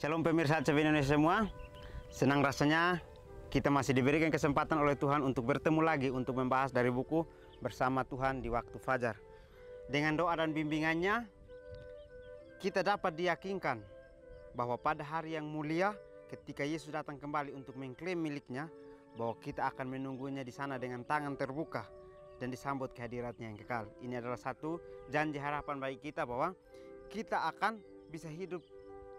Shalom pemirsa CV Indonesia semua. Senang rasanya kita masih diberikan kesempatan oleh Tuhan untuk bertemu lagi untuk membahas dari buku Bersama Tuhan di Waktu Fajar. Dengan doa dan bimbingannya, kita dapat diyakinkan bahwa pada hari yang mulia ketika Yesus datang kembali untuk mengklaim miliknya, bahwa kita akan menunggunya di sana dengan tangan terbuka dan disambut kehadiratnya yang kekal. Ini adalah satu janji harapan bagi kita bahwa kita akan bisa hidup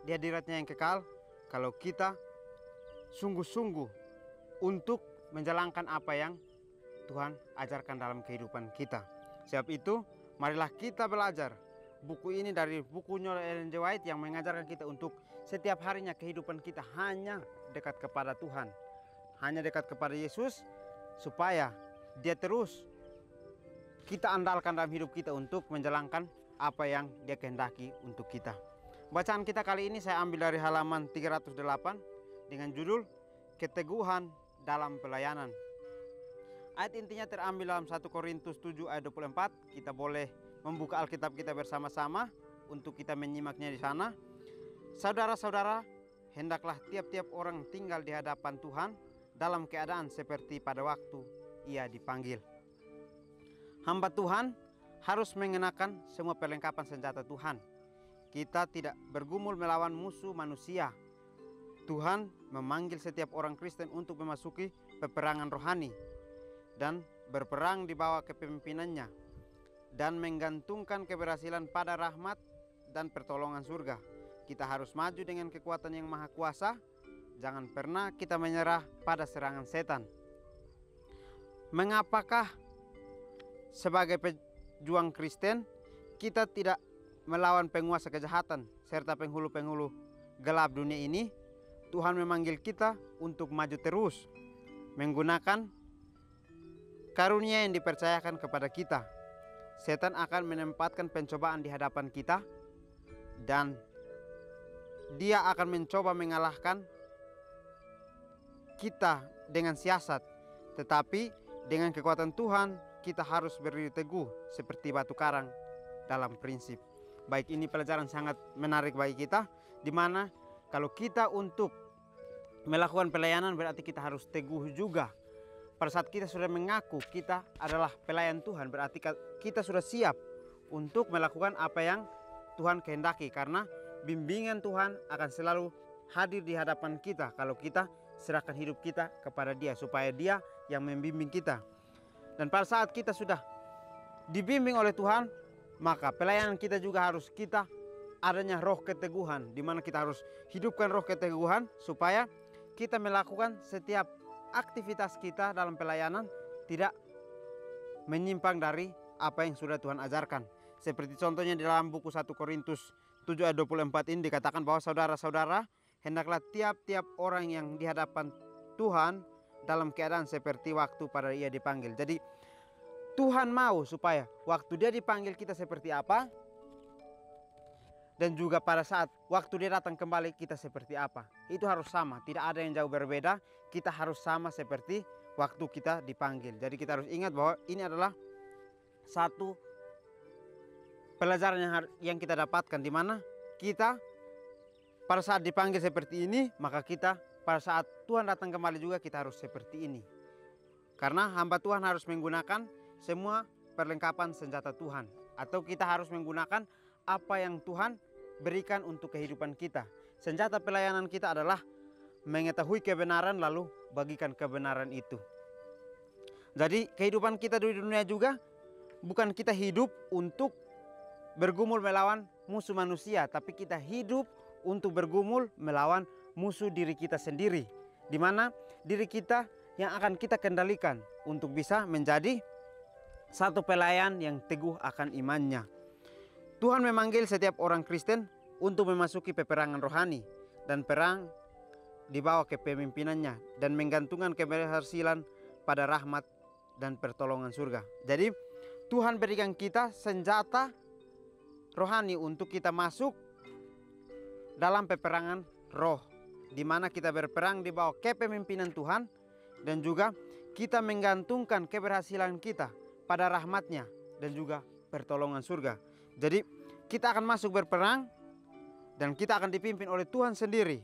di hadiratnya yang kekal kalau kita sungguh-sungguh untuk menjalankan apa yang Tuhan ajarkan dalam kehidupan kita. Sebab itu, marilah kita belajar buku ini dari bukunya Ellen G. White yang mengajarkan kita untuk setiap harinya kehidupan kita hanya dekat kepada Tuhan, hanya dekat kepada Yesus, supaya Dia terus kita andalkan dalam hidup kita untuk menjalankan apa yang Dia kehendaki untuk kita. Bacaan kita kali ini saya ambil dari halaman 308 dengan judul Keteguhan dalam Pelayanan. Ayat intinya terambil dalam 1 Korintus 7 ayat 24. Kita boleh membuka Alkitab kita bersama-sama untuk kita menyimaknya di sana. Saudara-saudara, hendaklah tiap-tiap orang tinggal di hadapan Tuhan dalam keadaan seperti pada waktu ia dipanggil. Hamba Tuhan harus mengenakan semua perlengkapan senjata Tuhan. Kita tidak bergumul melawan musuh manusia. Tuhan memanggil setiap orang Kristen untuk memasuki peperangan rohani dan berperang di bawah kepemimpinannya dan menggantungkan keberhasilan pada rahmat dan pertolongan surga. Kita harus maju dengan kekuatan yang maha kuasa. Jangan pernah kita menyerah pada serangan setan. Mengapakah sebagai pejuang Kristen kita tidak melawan penguasa kejahatan serta penghulu-penghulu gelap dunia ini? Tuhan memanggil kita untuk maju terus menggunakan karunia yang dipercayakan kepada kita. Setan akan menempatkan pencobaan di hadapan kita dan dia akan mencoba mengalahkan kita dengan siasat. Tetapi dengan kekuatan Tuhan kita harus berdiri teguh seperti batu karang dalam prinsip. Baik, ini pelajaran sangat menarik bagi kita, di mana kalau kita untuk melakukan pelayanan berarti kita harus teguh juga. Pada saat kita sudah mengaku kita adalah pelayan Tuhan, berarti kita sudah siap untuk melakukan apa yang Tuhan kehendaki, karena bimbingan Tuhan akan selalu hadir di hadapan kita kalau kita serahkan hidup kita kepada Dia, supaya Dia yang membimbing kita. Dan pada saat kita sudah dibimbing oleh Tuhan, maka pelayanan kita juga harus kita adanya roh keteguhan, di mana kita harus hidupkan roh keteguhan supaya kita melakukan setiap aktivitas kita dalam pelayanan tidak menyimpang dari apa yang sudah Tuhan ajarkan. Seperti contohnya di dalam buku 1 Korintus 7 ayat 24 ini dikatakan bahwa saudara-saudara, hendaklah tiap-tiap orang yang di hadapan Tuhan dalam keadaan seperti waktu pada ia dipanggil. Jadi Tuhan mau supaya waktu Dia dipanggil kita seperti apa, dan juga pada saat waktu Dia datang kembali kita seperti apa. Itu harus sama, tidak ada yang jauh berbeda. Kita harus sama seperti waktu kita dipanggil. Jadi kita harus ingat bahwa ini adalah satu pelajaran yang kita dapatkan, di mana kita pada saat dipanggil seperti ini, maka kita pada saat Tuhan datang kembali juga kita harus seperti ini. Karena hamba Tuhan harus menggunakan semua perlengkapan senjata Tuhan, atau kita harus menggunakan apa yang Tuhan berikan untuk kehidupan kita. Senjata pelayanan kita adalah mengetahui kebenaran lalu bagikan kebenaran itu. Jadi kehidupan kita di dunia juga bukan kita hidup untuk bergumul melawan musuh manusia, tapi kita hidup untuk bergumul melawan musuh diri kita sendiri, di mana diri kita yang akan kita kendalikan untuk bisa menjadi satu pelayan yang teguh akan imannya. Tuhan memanggil setiap orang Kristen untuk memasuki peperangan rohani dan perang di bawah kepemimpinannya dan menggantungkan keberhasilan pada rahmat dan pertolongan surga. Jadi Tuhan berikan kita senjata rohani untuk kita masuk dalam peperangan roh, di mana kita berperang di bawah kepemimpinan Tuhan dan juga kita menggantungkan keberhasilan kita pada rahmatnya dan juga pertolongan surga. Jadi kita akan masuk berperang dan kita akan dipimpin oleh Tuhan sendiri.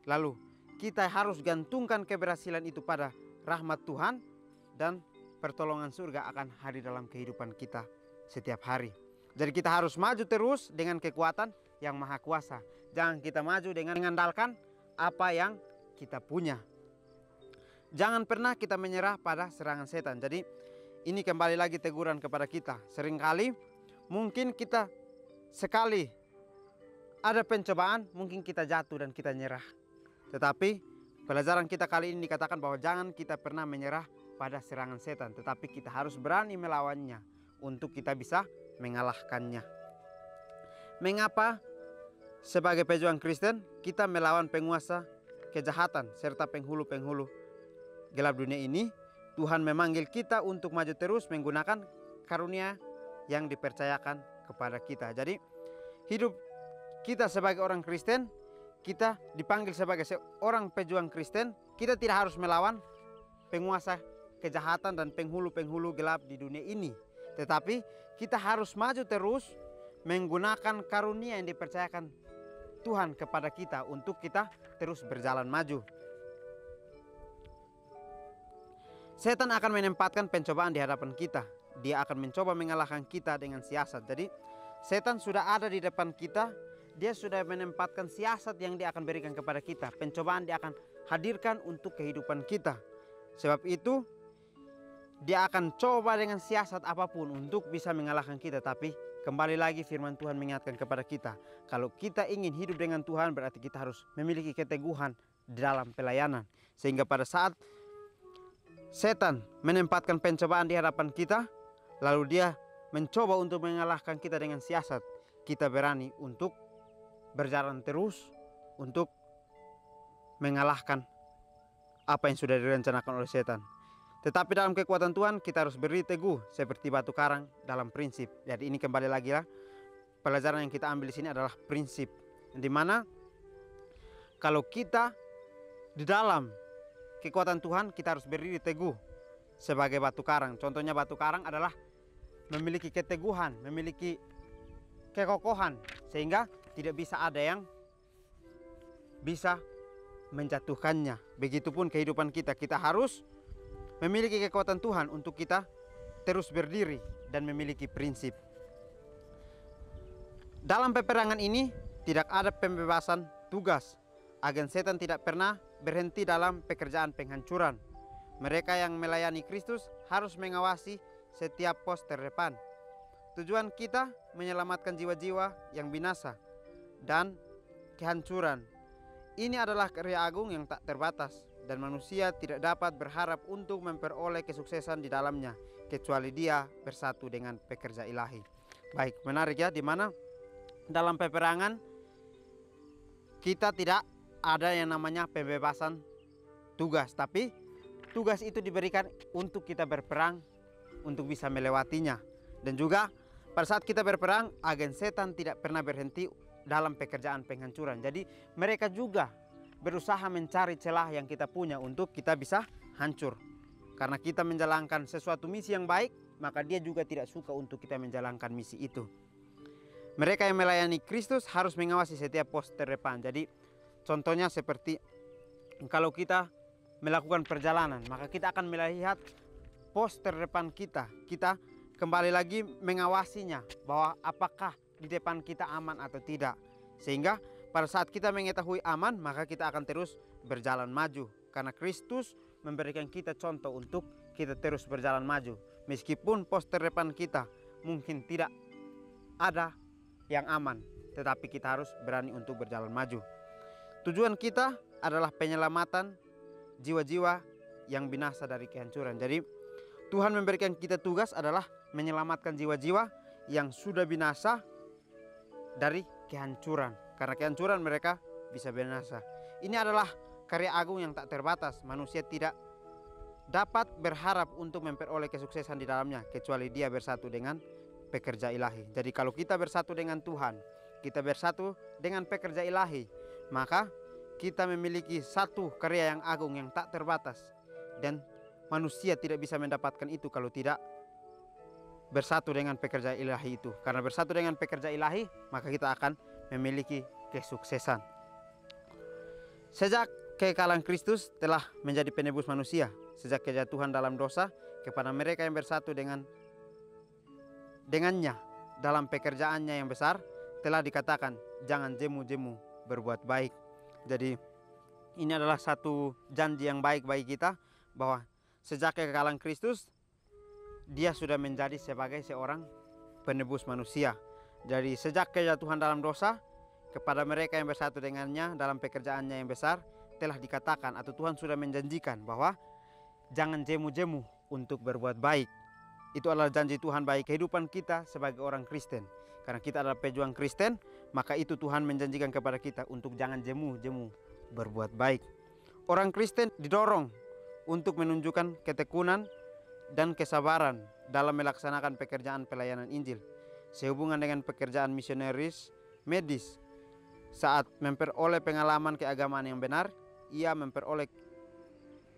Lalu kita harus gantungkan keberhasilan itu pada rahmat Tuhan, dan pertolongan surga akan hadir dalam kehidupan kita setiap hari. Jadi kita harus maju terus dengan kekuatan yang maha kuasa. Jangan kita maju dengan mengandalkan apa yang kita punya. Jangan pernah kita menyerah pada serangan setan. Jadi ini kembali lagi teguran kepada kita. Seringkali mungkin kita sekali ada pencobaan, mungkin kita jatuh dan kita nyerah. Tetapi pelajaran kita kali ini dikatakan bahwa jangan kita pernah menyerah pada serangan setan, tetapi kita harus berani melawannya untuk kita bisa mengalahkannya. Mengapa sebagai pejuang Kristen kita melawan penguasa kejahatan serta penghulu-penghulu gelap dunia ini? Tuhan memanggil kita untuk maju terus menggunakan karunia yang dipercayakan kepada kita. Jadi hidup kita sebagai orang Kristen, kita dipanggil sebagai seorang pejuang Kristen. Kita tidak harus melawan penguasa kejahatan dan penghulu-penghulu gelap di dunia ini, tetapi kita harus maju terus menggunakan karunia yang dipercayakan Tuhan kepada kita untuk kita terus berjalan maju. Setan akan menempatkan pencobaan di hadapan kita. Dia akan mencoba mengalahkan kita dengan siasat. Jadi setan sudah ada di depan kita. Dia sudah menempatkan siasat yang dia akan berikan kepada kita. Pencobaan dia akan hadirkan untuk kehidupan kita. Sebab itu dia akan coba dengan siasat apapun untuk bisa mengalahkan kita. Tapi kembali lagi firman Tuhan mengingatkan kepada kita, kalau kita ingin hidup dengan Tuhan berarti kita harus memiliki keteguhan di dalam pelayanan. Sehingga pada saat setan menempatkan pencobaan di hadapan kita, lalu dia mencoba untuk mengalahkan kita dengan siasat, kita berani untuk berjalan terus untuk mengalahkan apa yang sudah direncanakan oleh setan. Tetapi dalam kekuatan Tuhan kita harus berdiri teguh seperti batu karang dalam prinsip. Jadi ini kembali lagi lah, pelajaran yang kita ambil di sini adalah prinsip, di mana kalau kita di dalam kekuatan Tuhan kita harus berdiri teguh sebagai batu karang. Contohnya batu karang adalah memiliki keteguhan, memiliki kekokohan, sehingga tidak bisa ada yang bisa menjatuhkannya. Begitupun kehidupan kita, kita harus memiliki kekuatan Tuhan untuk kita terus berdiri dan memiliki prinsip. Dalam peperangan ini tidak ada pembebasan tugas. Agen setan tidak pernah berhenti dalam pekerjaan penghancuran. Mereka yang melayani Kristus harus mengawasi setiap pos terdepan. Tujuan kita menyelamatkan jiwa-jiwa yang binasa dan kehancuran. Ini adalah karya agung yang tak terbatas, dan manusia tidak dapat berharap untuk memperoleh kesuksesan di dalamnya kecuali dia bersatu dengan pekerja ilahi. Baik, menarik ya, di mana dalam peperangan kita tidak ada yang namanya pembebasan tugas, tapi tugas itu diberikan untuk kita berperang untuk bisa melewatinya. Dan juga pada saat kita berperang, agen setan tidak pernah berhenti dalam pekerjaan penghancuran. Jadi mereka juga berusaha mencari celah yang kita punya untuk kita bisa hancur. Karena kita menjalankan sesuatu misi yang baik, maka dia juga tidak suka untuk kita menjalankan misi itu. Mereka yang melayani Kristus harus mengawasi setiap pos terdepan. Jadi contohnya seperti kalau kita melakukan perjalanan, maka kita akan melihat pos terdepan kita. Kita kembali lagi mengawasinya bahwa apakah di depan kita aman atau tidak. Sehingga pada saat kita mengetahui aman, maka kita akan terus berjalan maju. Karena Kristus memberikan kita contoh untuk kita terus berjalan maju. Meskipun pos terdepan kita mungkin tidak ada yang aman, tetapi kita harus berani untuk berjalan maju. Tujuan kita adalah penyelamatan jiwa-jiwa yang binasa dari kehancuran. Jadi Tuhan memberikan kita tugas adalah menyelamatkan jiwa-jiwa yang sudah binasa dari kehancuran. Karena kehancuran mereka bisa binasa. Ini adalah karya agung yang tak terbatas. Manusia tidak dapat berharap untuk memperoleh kesuksesan di dalamnya kecuali dia bersatu dengan pekerja ilahi. Jadi kalau kita bersatu dengan Tuhan, kita bersatu dengan pekerja ilahi, maka kita memiliki satu karya yang agung yang tak terbatas. Dan manusia tidak bisa mendapatkan itu kalau tidak bersatu dengan pekerja ilahi itu. Karena bersatu dengan pekerja ilahi, maka kita akan memiliki kesuksesan. Sejak kekekalan Kristus telah menjadi penebus manusia, sejak kejatuhan dalam dosa kepada mereka yang bersatu dengannya dalam pekerjaannya yang besar, telah dikatakan jangan jemu-jemu berbuat baik. Jadi ini adalah satu janji yang baik bagi kita, bahwa sejak kekekalan Kristus dia sudah menjadi sebagai seorang penebus manusia. Jadi sejak kejatuhan dalam dosa kepada mereka yang bersatu dengannya dalam pekerjaannya yang besar, telah dikatakan atau Tuhan sudah menjanjikan bahwa jangan jemu-jemu untuk berbuat baik. Itu adalah janji Tuhan bagi kehidupan kita sebagai orang Kristen. Karena kita adalah pejuang Kristen, maka itu Tuhan menjanjikan kepada kita untuk jangan jemu-jemu berbuat baik. Orang Kristen didorong untuk menunjukkan ketekunan dan kesabaran dalam melaksanakan pekerjaan pelayanan Injil sehubungan dengan pekerjaan misionaris medis. Saat memperoleh pengalaman keagamaan yang benar, ia memperoleh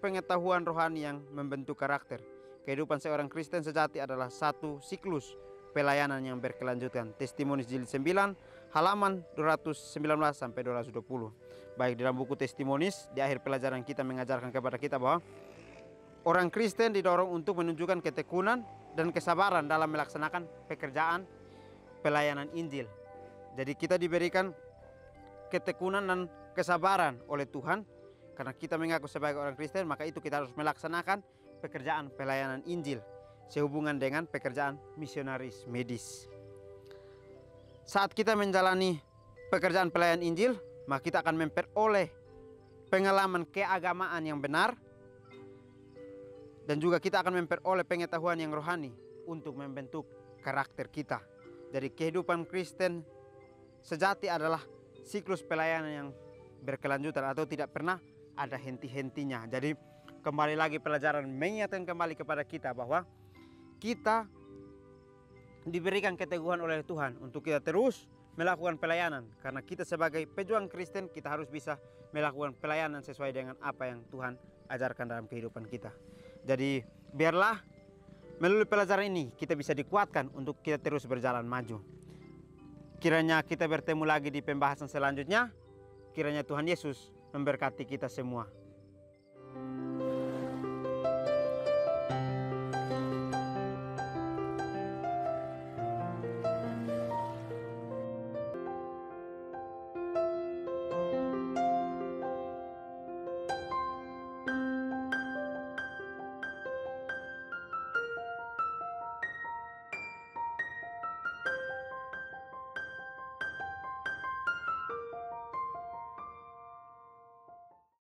pengetahuan rohani yang membentuk karakter. Kehidupan seorang Kristen sejati adalah satu siklus pelayanan yang berkelanjutan. Testimonies jilid 9 halaman 219 sampai 220. Baik, dalam buku Testimonies di akhir pelajaran kita mengajarkan kepada kita bahwa orang Kristen didorong untuk menunjukkan ketekunan dan kesabaran dalam melaksanakan pekerjaan pelayanan Injil. Jadi kita diberikan ketekunan dan kesabaran oleh Tuhan. Karena kita mengaku sebagai orang Kristen, maka itu kita harus melaksanakan pekerjaan pelayanan Injil sehubungan dengan pekerjaan misionaris medis. Saat kita menjalani pekerjaan pelayanan Injil, maka kita akan memperoleh pengalaman keagamaan yang benar, dan juga kita akan memperoleh pengetahuan yang rohani untuk membentuk karakter kita. Jadi kehidupan Kristen sejati adalah siklus pelayanan yang berkelanjutan atau tidak pernah ada henti-hentinya. Jadi kembali lagi pelajaran mengingatkan kembali kepada kita bahwa kita diberikan keteguhan oleh Tuhan untuk kita terus melakukan pelayanan. Karena kita sebagai pejuang Kristen, kita harus bisa melakukan pelayanan sesuai dengan apa yang Tuhan ajarkan dalam kehidupan kita. Jadi biarlah melalui pelajaran ini kita bisa dikuatkan untuk kita terus berjalan maju. Kiranya kita bertemu lagi di pembahasan selanjutnya. Kiranya Tuhan Yesus memberkati kita semua.